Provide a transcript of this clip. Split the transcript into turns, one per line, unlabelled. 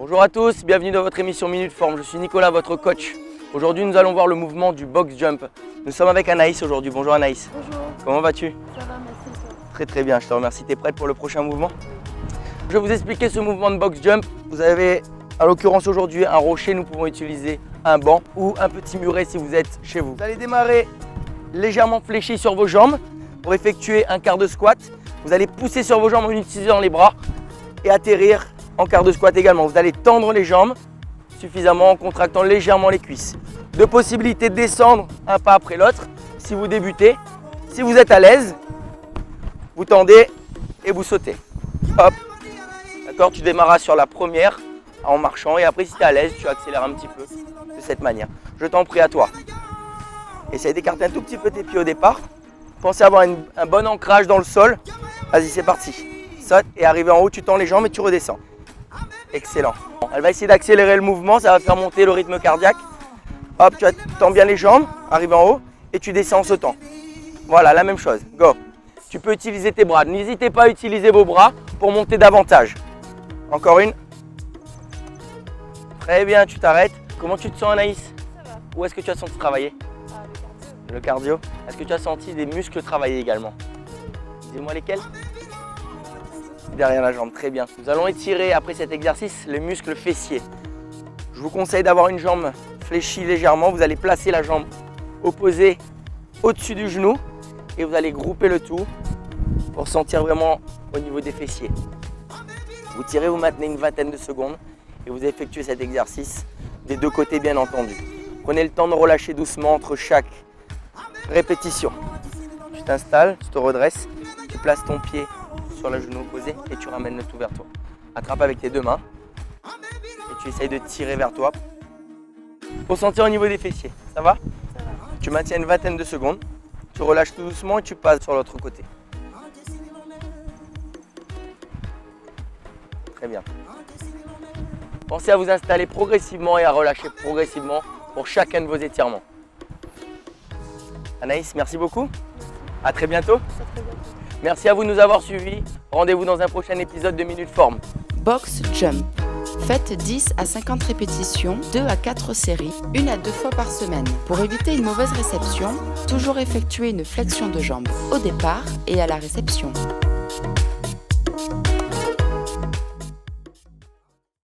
Bonjour à tous, bienvenue dans votre émission Minute Forme. Je suis Nicolas, votre coach. Aujourd'hui, nous allons voir le mouvement du box jump. Nous sommes avec Anaïs aujourd'hui. Bonjour Anaïs.
Bonjour.
Comment vas-tu?
Ça va, merci toi.
Très très bien, je te remercie. Tu es prête pour le prochain mouvement? Je vais vous expliquer ce mouvement de box jump. Vous avez, à l'occurrence aujourd'hui, un rocher. Nous pouvons utiliser un banc ou un petit muret si vous êtes chez vous. Vous allez démarrer légèrement fléchi sur vos jambes pour effectuer un quart de squat. Vous allez pousser sur vos jambes en utilisant les bras et atterrir en quart de squat également. Vous allez tendre les jambes suffisamment en contractant légèrement les cuisses. Deux possibilités de descendre un pas après l'autre si vous débutez. Si vous êtes à l'aise, vous tendez et vous sautez. Hop. D'accord, tu démarras sur la première en marchant et après si tu es à l'aise, tu accélères un petit peu de cette manière. Je t'en prie, à toi. Essaye d'écarter un tout petit peu tes pieds au départ. Pensez à avoir un bon ancrage dans le sol. Vas-y, c'est parti. Saute et arrivé en haut, tu tends les jambes et tu redescends. Excellent. Elle va essayer d'accélérer le mouvement, ça va faire monter le rythme cardiaque. Hop, tu tends bien les jambes, arrive en haut et tu descends en sautant. Voilà, la même chose. Go. Tu peux utiliser tes bras. N'hésitez pas à utiliser vos bras pour monter davantage. Encore une. Très bien, tu t'arrêtes. Comment tu te sens, Anaïs?
Ça va.
Où est-ce que tu as senti travailler?
Le cardio.
Le cardio. Est-ce que tu as senti des muscles travailler également? Dis-moi lesquels? Derrière la jambe, très bien. Nous allons étirer après cet exercice les muscles fessiers. Je vous conseille d'avoir une jambe fléchie légèrement. Vous allez placer la jambe opposée au-dessus du genou et vous allez grouper le tout pour sentir vraiment au niveau des fessiers. Vous tirez, vous maintenez une vingtaine de secondes et vous effectuez cet exercice des deux côtés bien entendu. Prenez le temps de relâcher doucement entre chaque répétition. Tu t'installes, tu te redresses, tu places ton pied sur le genou opposé et tu ramènes le tout vers toi. Attrape avec tes deux mains et tu essayes de tirer vers toi pour sentir au niveau des fessiers. Ça va?
Ça va.
Tu maintiens une vingtaine de secondes, tu relâches tout doucement et tu passes sur l'autre côté. Très bien. Pensez à vous installer progressivement et à relâcher progressivement pour chacun de vos étirements. Anaïs, merci beaucoup. À très bientôt.
Ça très bien.
Merci à vous de nous avoir suivis. Rendez-vous dans un prochain épisode de Minute Forme.
Box jump. Faites 10 à 50 répétitions, 2 à 4 séries, 1 à 2 fois par semaine. Pour éviter une mauvaise réception, toujours effectuer une flexion de jambe au départ et à la réception.